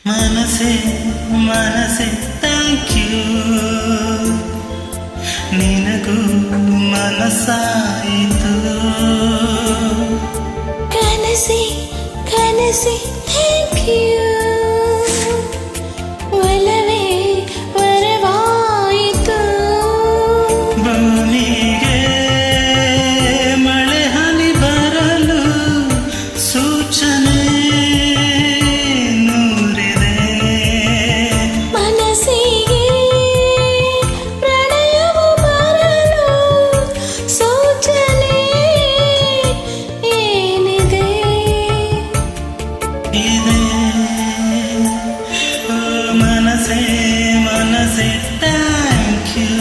ಮನಸೆ ಮನಸೆ thank you, ನಿನಗೂ ಮನಸ್ಸಾಯಿತು. ಕನಸೆ ಕನಸೆ thank you, ಒಲವೇ ವರವಾಯಿತು. ಭೂಮಿಗೆ ಮಳೆ ಹನಿ ಬರಲು ಸೂಚನೆ ಮನಸೆ ಮನಸೆ ಥ್ಯಾಂಕ್ ಯು,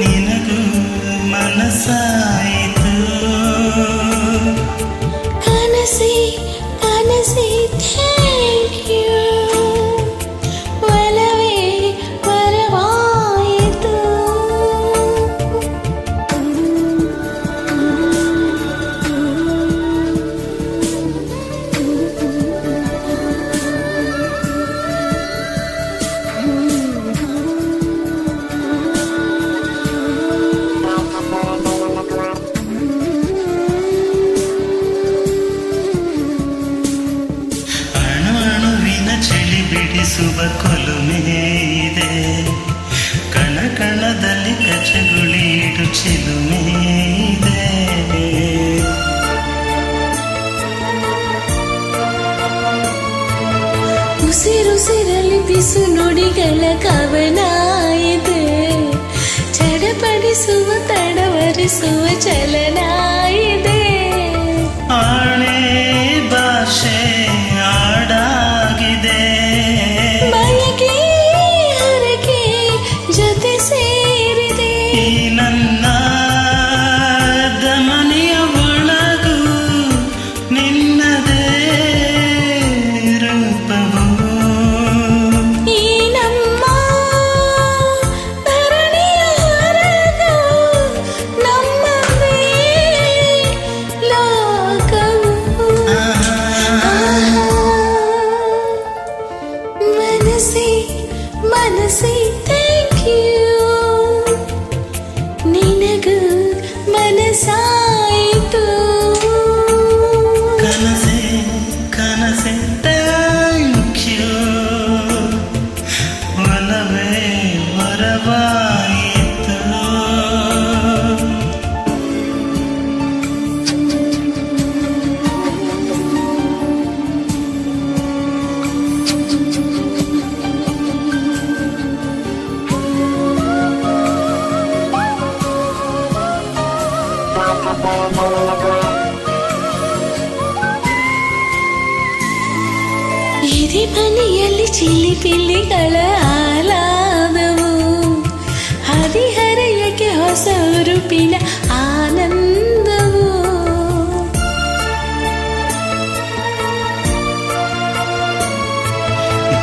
ನಿನಗೂ ಮನಸ್ಸಾಯಿತು. ಕನಸೆ ಕನಸೆ ಥ್ಯಾಂಕ್ ಯು, ಒಲವೇ ವರವಾಯಿತು. ಬಿಡಿಸುವ ಕೊಲುಮೆ ಇದೆ, ಕಣ ಕಣದಲ್ಲಿ ಕಚಗುಳಿಡು ಚಿಲುಮೆ ಇದೆ. ಉಸಿರುಸಿರಲಿ ಬಿಸು ನುಡಿಗಳ ಕವನ ಇದೆ, ಚಡಪಡಿಸುವ ತಡವರಿಸುವ ಚಲನ ಇದೆ. ಆಣೆ ಭಾಷೆ ಆಡಾಗಿದೆ, ಬಯಕೆ ಹರಕೆ ಜೊತೆ ಸೇರಿದೆ. ಈ ನನ್ನ ದಮನಿಯ ಒಳಗೂ ನಿನ್ನದೇ ರೂಪವು. ಈ ನಮ್ಮ ಧರಣಿಯ ಹೊರಗೂ ನಮ್ಮದೇ ಲೋಕವು. ಮನಸೆ ಮನಸೆ ಥ್ಯಾಂಕ್ ಯು, ನಿನಗೂ ಮನಸ್ಸಾಯಿತು. ಕನಸೆ ಕನಸೆ ಥ್ಯಾಂಕ್ ಯು, ಒಲವೇ ವರವಾಯಿತು. ಎದೆ ಮನೆಯಲ್ಲಿ ಚಿಲಿಪಿಲಿಗಳ ಆಲಾದವು, ಹರಿಹರೆಯಕ್ಕೆ ಹೊಸ ಉರುಪಿನ ಆನಂದವು.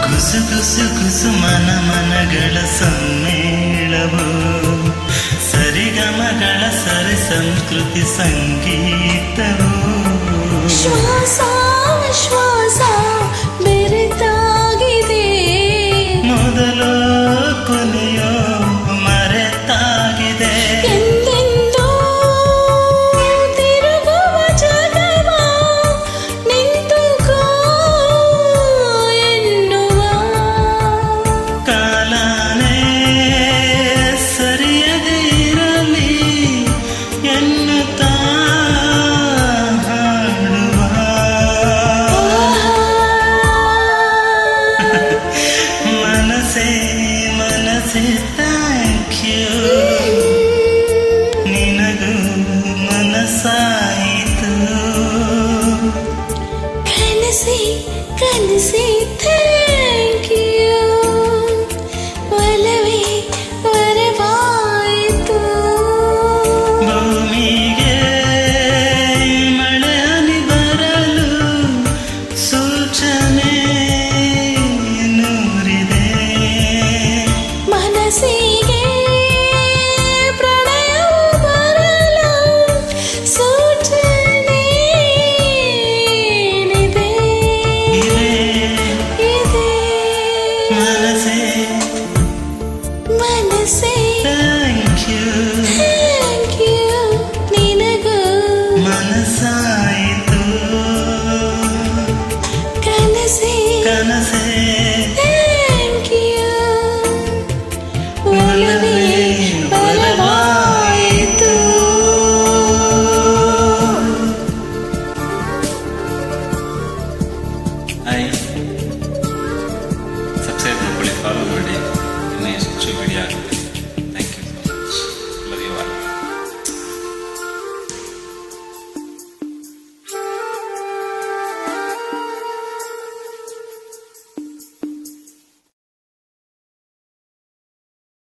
ಗುಸು ಗುಸು ಗುಸು ಮನ ಮನಗಳ ಸಮ್ಮೇಳವು, ಸರಿಗಮಗಳ ಸರಿ ಸಂಸ್ಕೃತಿ ಸಂಗೀತವು. ಶ್ವಾಸ ಶ್ವಾಸ ಬೆರೆತಾಗಿದೆ, ಮೊದಲು ಕೊನೆಯೋ ಮರೆತಾಗಿದೆ. ಎಂದೆಂದೂ ತಿರುಗುವ ಜಗವ ನಿಂತುಕೋ ಎನ್ನುವ ಕಾಲನೇ ಸರಿಯದೇ ಇರಲಿ ಎನ್ನುತ್ತಾ ಹಾಡುವ. ಮನಸೇ ಮನಸ್ಸೇ ಥ್ಯಾಂಕ್ ಯು